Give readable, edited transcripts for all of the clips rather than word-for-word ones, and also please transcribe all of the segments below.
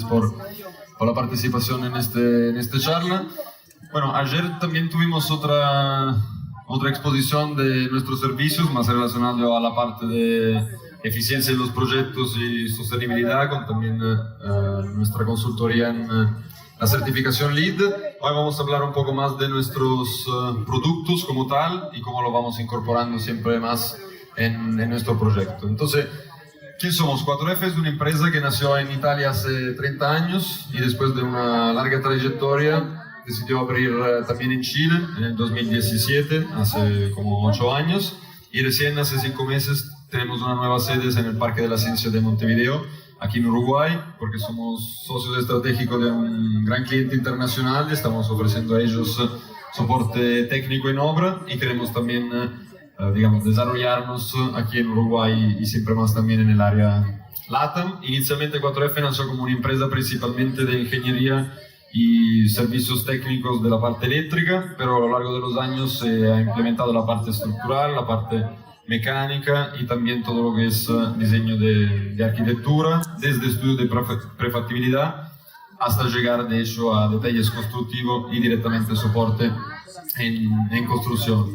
por la participación en esta charla. Bueno, ayer también tuvimos otra exposición de nuestros servicios, más relacionado a la parte de eficiencia de los proyectos y sostenibilidad, con también nuestra consultoría en la certificación LEED. Hoy vamos a hablar un poco más de nuestros productos como tal y cómo lo vamos incorporando siempre más en nuestro proyecto. Entonces, ¿quién somos? 4F es una empresa que nació en Italia hace 30 años y después de una larga trayectoria decidió abrir también en Chile en el 2017, hace como 8 años, y recién hace 5 meses tenemos una nueva sede en el Parque de la Ciencia de Montevideo, aquí en Uruguay, porque somos socios estratégicos de un gran cliente internacional, estamos ofreciendo a ellos soporte técnico en obra y queremos también digamos, desarrollarnos aquí en Uruguay y siempre más también en el área LATAM. Inicialmente 4F nació como una empresa principalmente de ingeniería y servicios técnicos de la parte eléctrica, pero a lo largo de los años se ha implementado la parte estructural, la parte mecánica y también todo lo que es diseño de arquitectura, desde estudios de prefactibilidad hasta llegar de hecho a detalles constructivos y directamente soporte en construcción.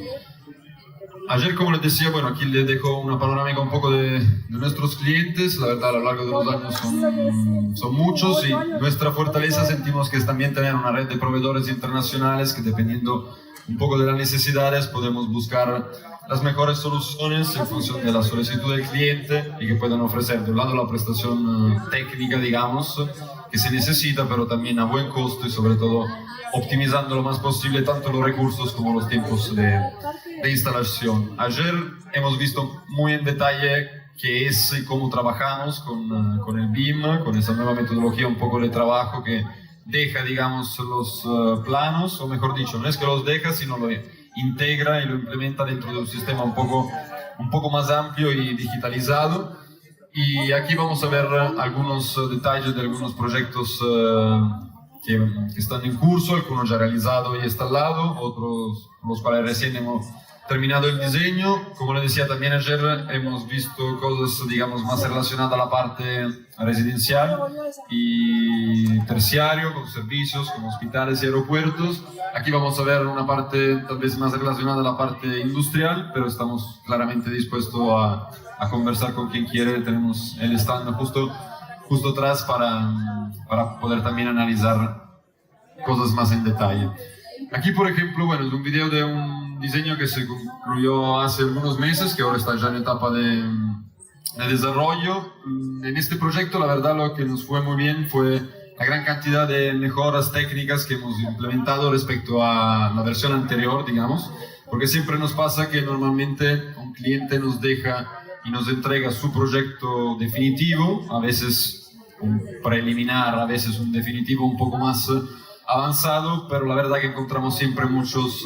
Ayer, como les decía, bueno, aquí les dejo una panorámica un poco de nuestros clientes. La verdad, a lo largo de los años son muchos y nuestra fortaleza sentimos que es también tener una red de proveedores internacionales que, dependiendo un poco de las necesidades, podemos buscar las mejores soluciones en función de la solicitud del cliente y que puedan ofrecer de un lado la prestación técnica, digamos, que se necesita, pero también a buen costo y sobre todo optimizando lo más posible tanto los recursos como los tiempos de instalación. Ayer hemos visto muy en detalle qué es y cómo trabajamos con el BIM, con esa nueva metodología un poco de trabajo que deja, digamos, los planos, o mejor dicho, no es que los deja, sino lo integra y lo implementa dentro de un sistema un poco más amplio y digitalizado. Y aquí vamos a ver algunos detalles de algunos proyectos que están en curso, algunos ya realizados y instalados, otros los cuales recién hemos terminado el diseño. Como les decía también ayer, hemos visto cosas, digamos, más relacionadas a la parte residencial y terciario, con servicios como hospitales y aeropuertos. Aquí vamos a ver una parte tal vez más relacionada a la parte industrial, pero estamos claramente dispuestos a conversar con quien quiere. Tenemos el stand justo atrás para poder también analizar cosas más en detalle. Aquí, por ejemplo, bueno, es un video de un diseño que se concluyó hace algunos meses, que ahora está ya en etapa de desarrollo. En este proyecto, la verdad, lo que nos fue muy bien fue la gran cantidad de mejoras técnicas que hemos implementado respecto a la versión anterior, digamos, porque siempre nos pasa que normalmente un cliente nos deja y nos entrega su proyecto definitivo, a veces un preliminar, a veces un definitivo un poco más avanzado, pero la verdad que encontramos siempre muchos,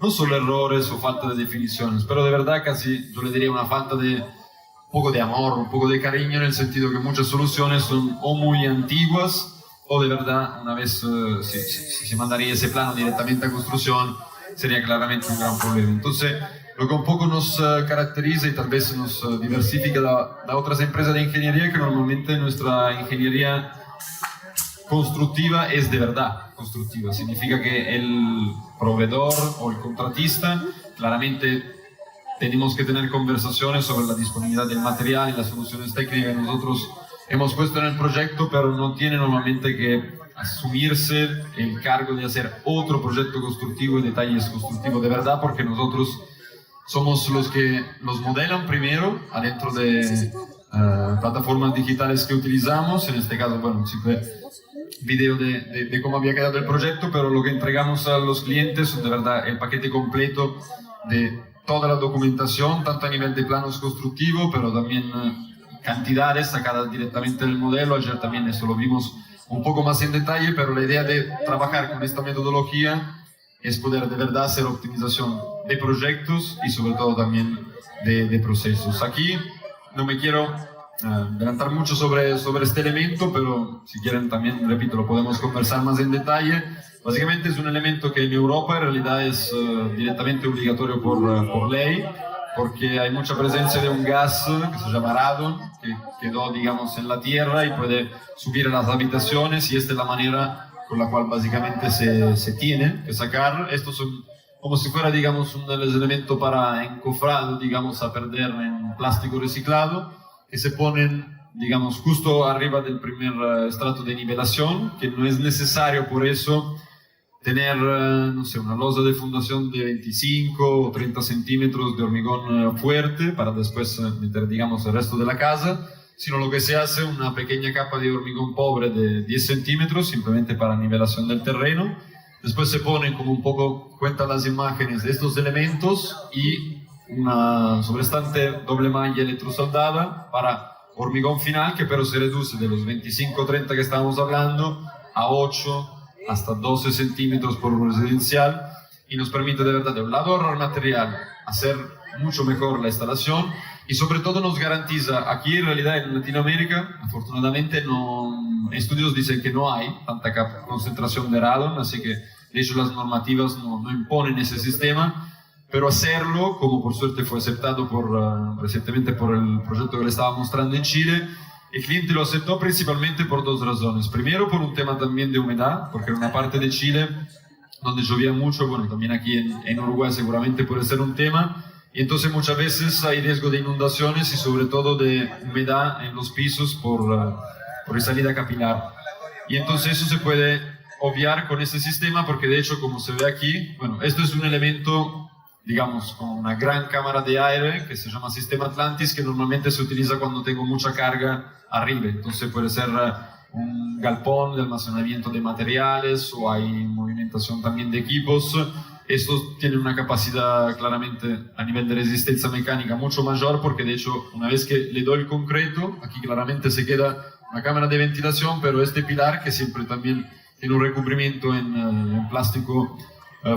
no solo errores o falta de definiciones, pero de verdad casi yo le diría una falta de un poco de amor, un poco de cariño, en el sentido que muchas soluciones son o muy antiguas o de verdad una vez si se mandaría ese plano directamente a construcción sería claramente un gran problema. Entonces, lo que un poco nos caracteriza y tal vez nos diversifica de otras empresas de ingeniería, que normalmente nuestra ingeniería constructiva es de verdad constructiva. Significa que el proveedor o el contratista claramente tenemos que tener conversaciones sobre la disponibilidad del material y las soluciones técnicas que nosotros hemos puesto en el proyecto, pero no tiene normalmente que asumirse el cargo de hacer otro proyecto constructivo y detalles constructivos de verdad, porque nosotros somos los que los modelan primero adentro de plataformas digitales que utilizamos. En este caso, bueno, siempre video de cómo había quedado el proyecto, pero lo que entregamos a los clientes es de verdad el paquete completo de toda la documentación, tanto a nivel de planos constructivos, pero también cantidades sacadas directamente del modelo. Ayer también eso lo vimos un poco más en detalle, pero la idea de trabajar con esta metodología es poder de verdad hacer optimización de proyectos y sobre todo también de procesos. Aquí no me quiero adelantar mucho sobre este elemento, pero si quieren también, repito, lo podemos conversar más en detalle. Básicamente es un elemento que en Europa en realidad es directamente obligatorio por ley, porque hay mucha presencia de un gas que se llama radon, que quedó, digamos, en la tierra y puede subir a las habitaciones, y esta es la manera con la cual básicamente se tiene que sacar. Estos son como si fuera, digamos, un elemento para encofrado, digamos, a perder en plástico reciclado, que se ponen, digamos, justo arriba del primer estrato de nivelación, que no es necesario por eso tener, no sé, una losa de fundación de 25 o 30 centímetros de hormigón fuerte para después meter, digamos, el resto de la casa, sino lo que se hace una pequeña capa de hormigón pobre de 10 centímetros, simplemente para nivelación del terreno. Después se ponen, como un poco cuentan las imágenes, de estos elementos y una sobrestante doble malla electrosoldada para hormigón final, que pero se reduce de los 25 o 30 que estábamos hablando a 8 hasta 12 centímetros por residencial, y nos permite de verdad, de un lado, ahorrar material, hacer mucho mejor la instalación, y sobre todo nos garantiza, aquí en realidad en Latinoamérica, afortunadamente, estudios dicen que no hay tanta concentración de radon, así que de hecho las normativas no imponen ese sistema, pero hacerlo, como por suerte fue aceptado recientemente por el proyecto que le estaba mostrando en Chile, el cliente lo aceptó principalmente por dos razones. Primero, por un tema también de humedad, porque en una parte de Chile donde llovía mucho, bueno, también aquí en Uruguay seguramente puede ser un tema, y entonces muchas veces hay riesgo de inundaciones y sobre todo de humedad en los pisos por salida capilar. Y entonces eso se puede obviar con este sistema, porque de hecho, como se ve aquí, bueno, esto es un elemento, digamos, con una gran cámara de aire que se llama sistema Atlantis, que normalmente se utiliza cuando tengo mucha carga arriba. Entonces puede ser un galpón de almacenamiento de materiales, o hay movimentación también de equipos. Estos tienen una capacidad claramente a nivel de resistencia mecánica mucho mayor, porque de hecho una vez que le doy el concreto, aquí claramente se queda una cámara de ventilación, pero este pilar, que siempre también tiene un recubrimiento en plástico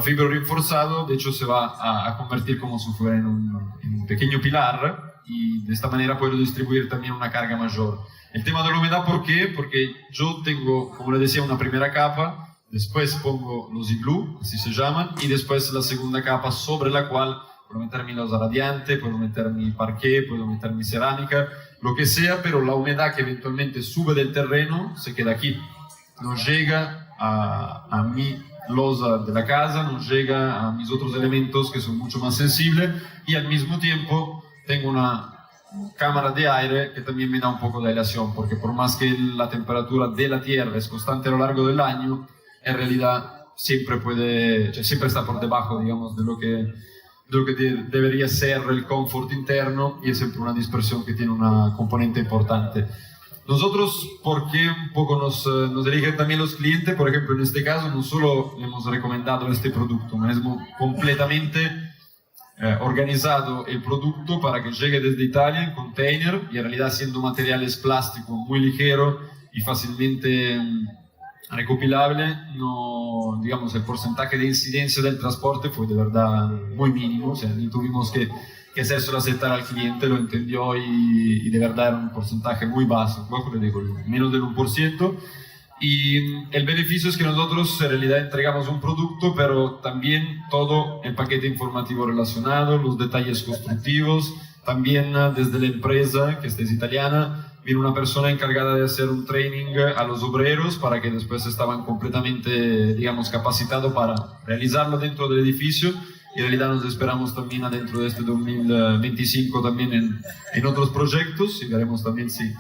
fibro reforzado, de hecho se va a convertir como si fuera en un pequeño pilar, y de esta manera puedo distribuir también una carga mayor. El tema de la humedad, ¿por qué? Porque yo tengo, como le decía, una primera capa, después pongo los iglú, así se llaman, y después la segunda capa sobre la cual puedo meter mi losa radiante, puedo meter mi parqué, puedo meter mi cerámica, lo que sea, pero la humedad que eventualmente sube del terreno se queda aquí, no llega a mi losa de la casa, no llega a mis otros elementos que son mucho más sensibles, y al mismo tiempo tengo una cámara de aire que también me da un poco de aireación, porque por más que la temperatura de la tierra es constante a lo largo del año, en realidad siempre siempre está por debajo, digamos, de lo que debería ser el confort interno, y es siempre una dispersión que tiene una componente importante. Nosotros, porque un poco nos eligen también los clientes, por ejemplo, en este caso, no solo le hemos recomendado este producto, no hemos completamente organizado el producto para que llegue desde Italia en container, y en realidad siendo materiales plásticos muy ligeros y fácilmente recopilable, no, digamos, el porcentaje de incidencia del transporte fue de verdad muy mínimo, o sea, ni tuvimos que hacérselo aceptar al cliente, lo entendió, y de verdad era un porcentaje muy bajo, le digo, menos del 1%. Y el beneficio es que nosotros en realidad entregamos un producto, pero también todo el paquete informativo relacionado, los detalles constructivos, también desde la empresa, que esta es italiana, viene una persona encargada de hacer un training a los obreros para que después estaban completamente, digamos, capacitados para realizarlo dentro del edificio. Y en realidad nos esperamos también adentro de este 2025 también en otros proyectos, y veremos también si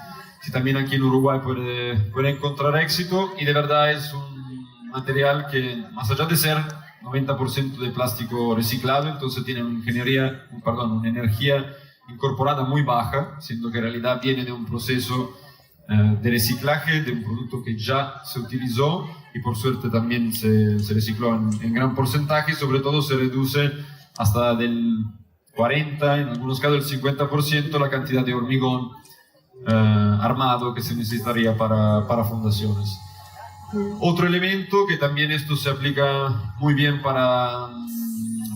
también aquí en Uruguay puede encontrar éxito. Y de verdad es un material que, más allá de ser 90% de plástico reciclado, entonces tiene una energía incorporada muy baja, siendo que en realidad viene de un proceso de reciclaje de un producto que ya se utilizó, y por suerte también se recicló en gran porcentaje, y sobre todo se reduce hasta del 40%, en algunos casos el 50%, la cantidad de hormigón armado que se necesitaría para fundaciones. Otro elemento que también esto se aplica muy bien para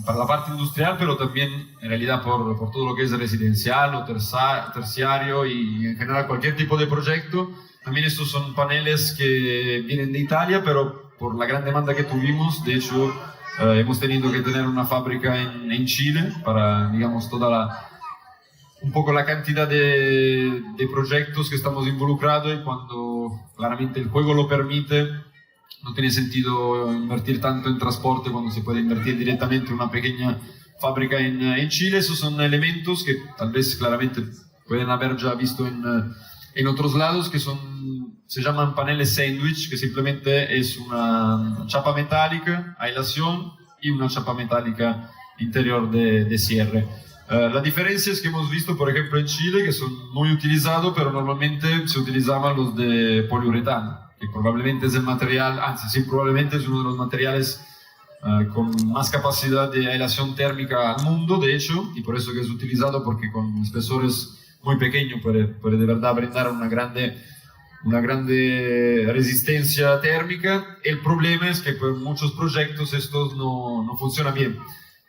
la parte industrial, pero también en realidad por todo lo que es residencial o terciario y en general cualquier tipo de proyecto. También estos son paneles que vienen de Italia, pero por la gran demanda que tuvimos, de hecho hemos tenido que tener una fábrica en Chile para, digamos, un poco la cantidad de proyectos que estamos involucrados, y cuando claramente el juego lo permite, no tiene sentido invertir tanto en transporte cuando se puede invertir directamente en una pequeña fábrica en Chile. Esos son elementos que tal vez claramente pueden haber ya visto en otros lados, que se llaman paneles sandwich, que simplemente es una chapa metálica, aislación y una chapa metálica interior de cierre. La diferencia es que hemos visto, por ejemplo, en Chile, que son muy utilizados, pero normalmente se utilizaban los de poliuretano, que probablemente es el material, sí, probablemente es uno de los materiales con más capacidad de aislación térmica al mundo, de hecho, y por eso que es utilizado, porque con espesores muy pequeños puede de verdad brindar una grande resistencia térmica. El problema es que por muchos proyectos estos no funcionan bien,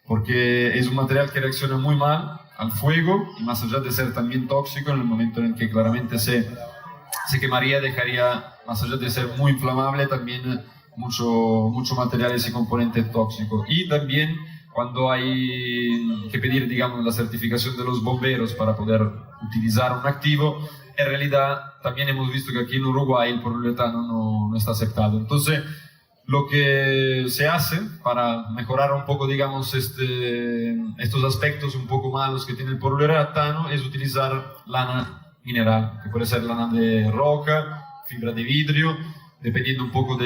porque es un material que reacciona muy mal al fuego, y más allá de ser también tóxico, en el momento en el que claramente se quemaría, dejaría, más allá de ser muy inflamable, también mucho material, ese componente tóxico. Y también cuando hay que pedir, digamos, la certificación de los bomberos para poder utilizar un activo, en realidad también hemos visto que aquí en Uruguay el poliuretano no está aceptado. Entonces, lo que se hace para mejorar un poco, digamos, estos aspectos un poco malos que tiene el poliuretano es utilizar lana mineral, que puede ser lana de roca, fibra de vidrio, dependiendo un poco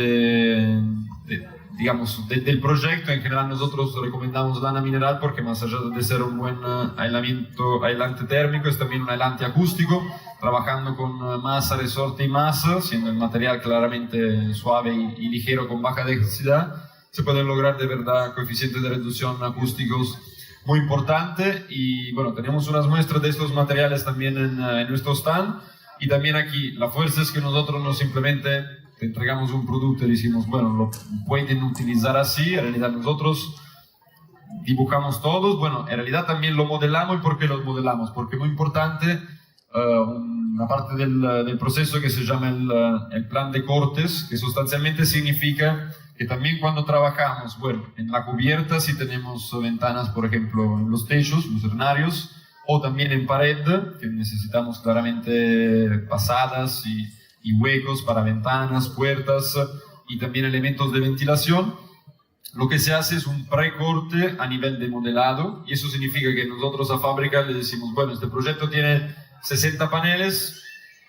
digamos, del proyecto. En general nosotros recomendamos lana mineral porque, más allá de ser un buen aislante térmico, es también un aislante acústico, trabajando con masa, resorte y masa, siendo el material claramente suave y ligero con baja densidad. Se pueden lograr de verdad coeficientes de reducción acústicos muy importantes. Y bueno, tenemos unas muestras de estos materiales también en nuestro stand. Y también aquí la fuerza es que nosotros no simplemente te entregamos un producto y decimos, bueno, lo pueden utilizar así. En realidad nosotros dibujamos todos, bueno, en realidad también lo modelamos. ¿Y por qué lo modelamos? Porque es muy importante una parte del proceso que se llama el plan de cortes, que sustancialmente significa que también cuando trabajamos, bueno, en la cubierta, si tenemos ventanas, por ejemplo, en los techos, lucernarios, o también en pared, que necesitamos claramente pasadas y huecos para ventanas, puertas y también elementos de ventilación. Lo que se hace es un precorte a nivel de modelado, y eso significa que nosotros a fábrica le decimos, bueno, este proyecto tiene 60 paneles,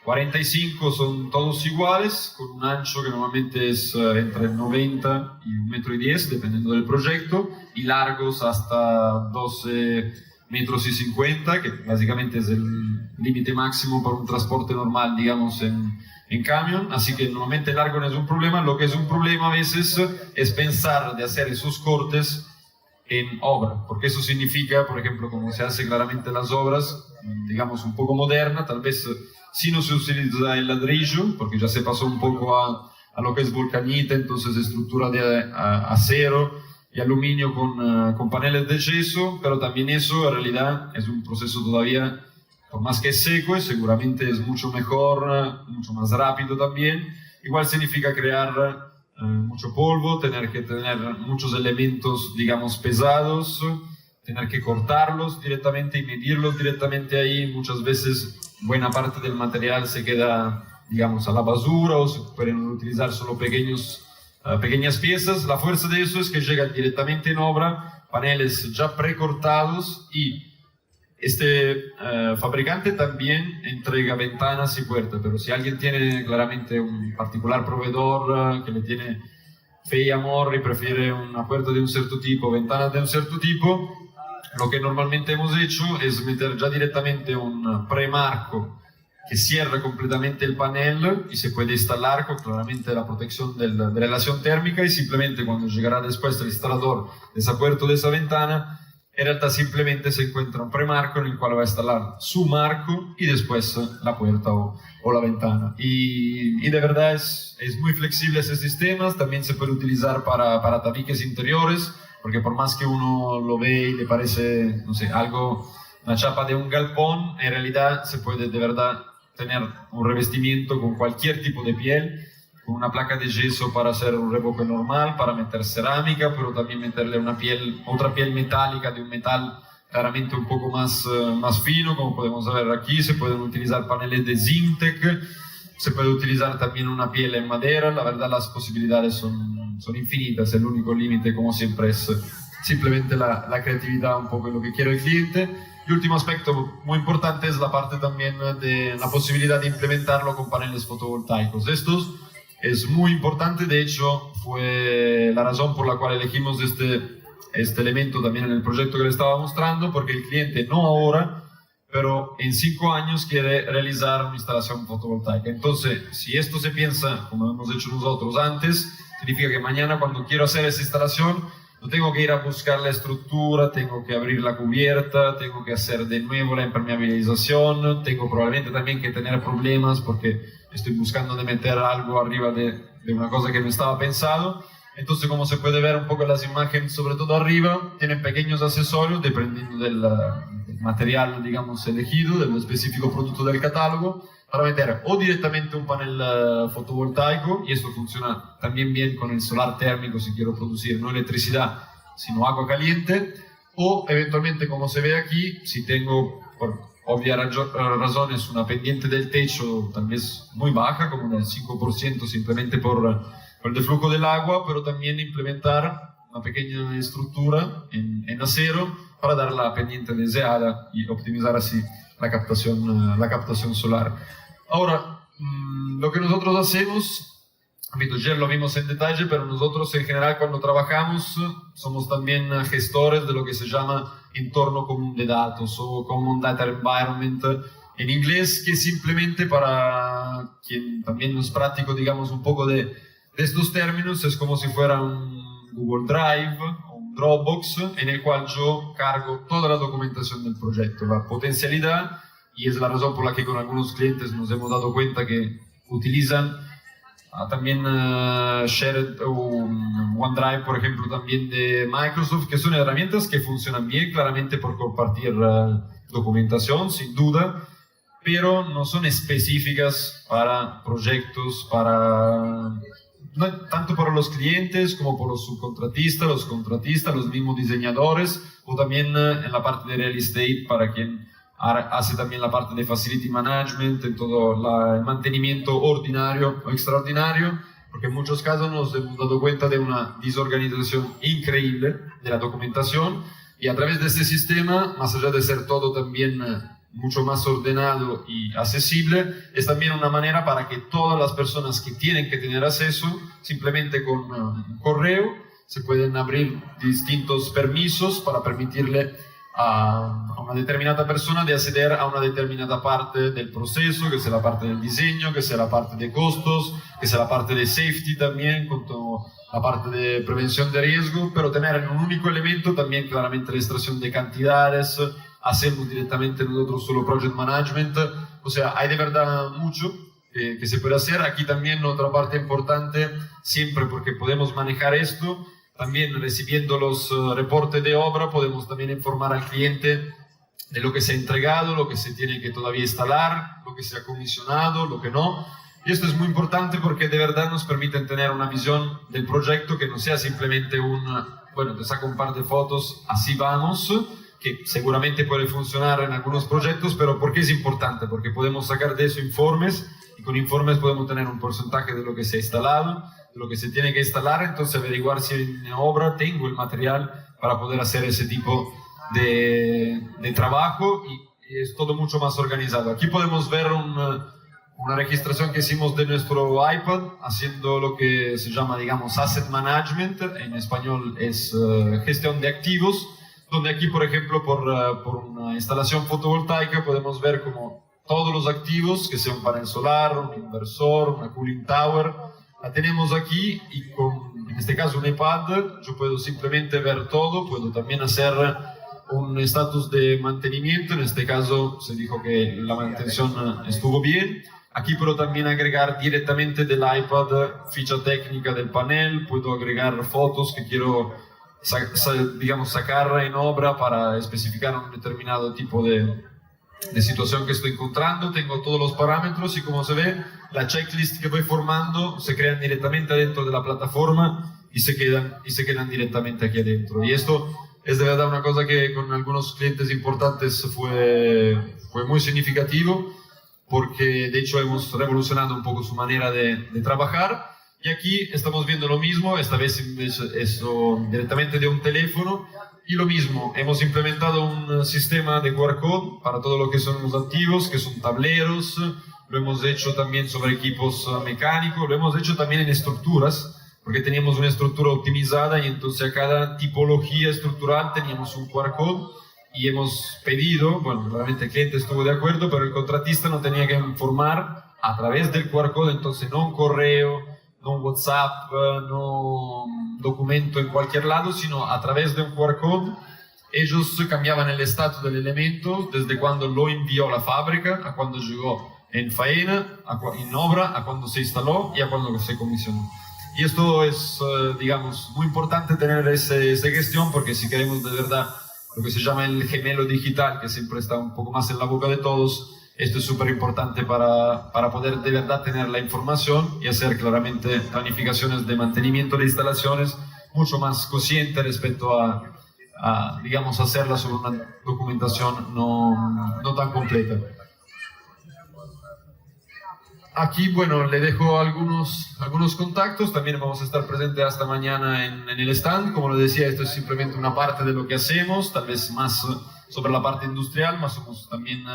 45 son todos iguales, con un ancho que normalmente es entre 90 y 1,10 m, dependiendo del proyecto, y largos hasta 12,50 m, que básicamente es el límite máximo para un transporte normal, digamos, en camión. Así que normalmente largo no es un problema. Lo que es un problema a veces es pensar de hacer esos cortes en obra, porque eso significa, por ejemplo, como se hace claramente las obras, digamos, un poco moderna, tal vez si no se utiliza el ladrillo, porque ya se pasó un poco a lo que es volcanita, entonces estructura de acero y aluminio con paneles de yeso, pero también eso en realidad es un proceso todavía, por más que es seco, seguramente es mucho mejor, mucho más rápido también. Igual significa crear mucho polvo, tener que tener muchos elementos, digamos, pesados, tener que cortarlos directamente y medirlos directamente ahí. Muchas veces buena parte del material se queda, digamos, a la basura, o se pueden utilizar solo pequeñas piezas. La fuerza de eso es que llegan directamente en obra, paneles ya precortados, y este fabricante también entrega ventanas y puertas, pero si alguien tiene claramente un particular proveedor que le tiene fe y amor y prefiere una puerta de un cierto tipo, ventanas de un cierto tipo, lo que normalmente hemos hecho es meter ya directamente un premarco que cierra completamente el panel y se puede instalar con claramente la protección de la aislación térmica, y simplemente cuando llegará después el instalador de esa puerta o de esa ventana, en realidad simplemente se encuentra un premarco en el cual va a instalar su marco y después la puerta o la ventana. Y de verdad es muy flexible ese sistema. También se puede utilizar para tabiques interiores, porque por más que uno lo ve y le parece, no sé, algo, una chapa de un galpón, en realidad se puede de verdad tener un revestimiento con cualquier tipo de piel, con una placa de yeso para hacer un revoque normal, para meter cerámica, pero también meterle otra piel metálica de un metal claramente un poco más fino, como podemos ver aquí. Se pueden utilizar paneles de Zintec, se puede utilizar también una piel en madera. La verdad, las posibilidades son infinitas. El único límite, como siempre, es simplemente la creatividad, un poco en lo que quiere el cliente. Y último aspecto muy importante es la parte también de la posibilidad de implementarlo con paneles fotovoltaicos. Estos es muy importante, de hecho fue la razón por la cual elegimos este elemento también en el proyecto que le estaba mostrando, porque el cliente no ahora, pero en 5 años quiere realizar una instalación fotovoltaica. Entonces, si esto se piensa como hemos hecho nosotros antes, significa que mañana cuando quiero hacer esa instalación, no tengo que ir a buscar la estructura, tengo que abrir la cubierta, tengo que hacer de nuevo la impermeabilización, tengo probablemente también que tener problemas porque estoy buscando de meter algo arriba de una cosa que no estaba pensado. Entonces, como se puede ver un poco en las imágenes, sobre todo arriba, tienen pequeños accesorios dependiendo del material, digamos, elegido, del específico producto del catálogo, para meter o directamente un panel fotovoltaico, y esto funciona también bien con el solar térmico si quiero producir no electricidad, sino agua caliente, o eventualmente, como se ve aquí, si tengo por obvias razones una pendiente del techo tal vez muy baja, como del 5% simplemente por el deflujo del agua, pero también implementar una pequeña estructura en acero para dar la pendiente deseada y optimizar así la captación solar. Ahora, lo que nosotros hacemos, ayer lo vimos en detalle, pero nosotros en general cuando trabajamos somos también gestores de lo que se llama entorno común de datos o Common Data Environment en inglés, que simplemente para quien también no es práctico, digamos, un poco de estos términos, es como si fuera un Google Drive o un Dropbox en el cual yo cargo toda la documentación del proyecto, la potencialidad, y es la razón por la que con algunos clientes nos hemos dado cuenta que utilizan también Shared o OneDrive, por ejemplo, también de Microsoft, que son herramientas que funcionan bien, claramente por compartir documentación, sin duda, pero no son específicas para proyectos, no tanto para los clientes como por los subcontratistas, los contratistas, los mismos diseñadores, o también en la parte de real estate para quien hace también la parte de facility management, en todo el mantenimiento ordinario o extraordinario, porque en muchos casos nos hemos dado cuenta de una desorganización increíble de la documentación, y a través de este sistema, más allá de ser todo también mucho más ordenado y accesible, es también una manera para que todas las personas que tienen que tener acceso, simplemente con un correo, se pueden abrir distintos permisos para permitirle a una determinada persona de acceder a una determinada parte del proceso, que sea la parte del diseño, que sea la parte de costos, que sea la parte de safety también, con toda la parte de prevención de riesgo, pero tener en un único elemento también claramente la extracción de cantidades. Hacemos directamente nosotros solo project management, o sea, hay de verdad mucho que se puede hacer. Aquí también otra parte importante, siempre porque podemos manejar esto, también recibiendo los reportes de obra, podemos también informar al cliente de lo que se ha entregado, lo que se tiene que todavía instalar, lo que se ha comisionado, lo que no. Y esto es muy importante porque de verdad nos permite tener una visión del proyecto que no sea simplemente bueno, te saco un par de fotos, así vamos, que seguramente puede funcionar en algunos proyectos, pero ¿por qué es importante? Porque podemos sacar de eso informes, y con informes podemos tener un porcentaje de lo que se ha instalado, de lo que se tiene que instalar, entonces averiguar si en obra tengo el material para poder hacer ese tipo de trabajo, y es todo mucho más organizado. Aquí podemos ver una registración que hicimos de nuestro iPad, haciendo lo que se llama, digamos, Asset Management, en español es gestión de activos, donde aquí, por ejemplo, por una instalación fotovoltaica podemos ver como todos los activos, que sea un panel solar, un inversor, una cooling tower, la tenemos aquí, y con, en este caso, un iPad, yo puedo simplemente ver todo, puedo también hacer un estatus de mantenimiento, en este caso se dijo que la manutención estuvo bien. Aquí puedo también agregar directamente del iPad ficha técnica del panel, puedo agregar fotos que quiero digamos, sacar en obra para especificar un determinado tipo de situación que estoy encontrando, tengo todos los parámetros y como se ve, la checklist que voy formando se crean directamente dentro de la plataforma y se quedan directamente aquí adentro. Y esto es de verdad una cosa que con algunos clientes importantes fue muy significativo, porque de hecho hemos revolucionado un poco su manera de trabajar. Y aquí estamos viendo lo mismo, esta vez eso directamente de un teléfono. Y lo mismo, hemos implementado un sistema de QR code para todo lo que son los activos, que son tableros. Lo hemos hecho también sobre equipos mecánicos, lo hemos hecho también en estructuras, porque teníamos una estructura optimizada y entonces a cada tipología estructural teníamos un QR code y hemos pedido, bueno, realmente el cliente estuvo de acuerdo, pero el contratista no tenía que informar a través del QR code, entonces no un correo, no un WhatsApp, no un documento en cualquier lado, sino a través de un QR code. Ellos cambiaban el estatus del elemento desde cuando lo envió a la fábrica, a cuando llegó en faena, en obra, a cuando se instaló y a cuando se comisionó. Y esto es, digamos, muy importante tener esa gestión, porque si queremos de verdad lo que se llama el gemelo digital, que siempre está un poco más en la boca de todos, esto es súper importante para poder de verdad tener la información y hacer claramente planificaciones de mantenimiento de instalaciones mucho más conscientes respecto a digamos, hacerla sobre una documentación no tan completa. Aquí, bueno, le dejo algunos contactos. También vamos a estar presentes hasta mañana en el stand. Como lo decía, esto es simplemente una parte de lo que hacemos, tal vez más sobre la parte industrial, más somos también,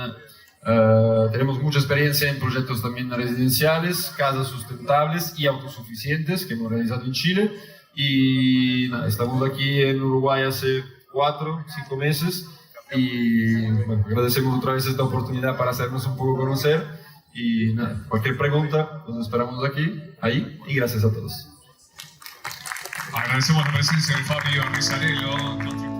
tenemos mucha experiencia en proyectos también residenciales, casas sustentables y autosuficientes que hemos realizado en Chile. Y nada, estamos aquí en Uruguay hace 4 o 5 meses y bueno, agradecemos otra vez esta oportunidad para hacernos un poco conocer. Y nada, cualquier pregunta, nos esperamos aquí, ahí, y gracias a todos. Agradecemos la presencia de Fabio Rizzarello.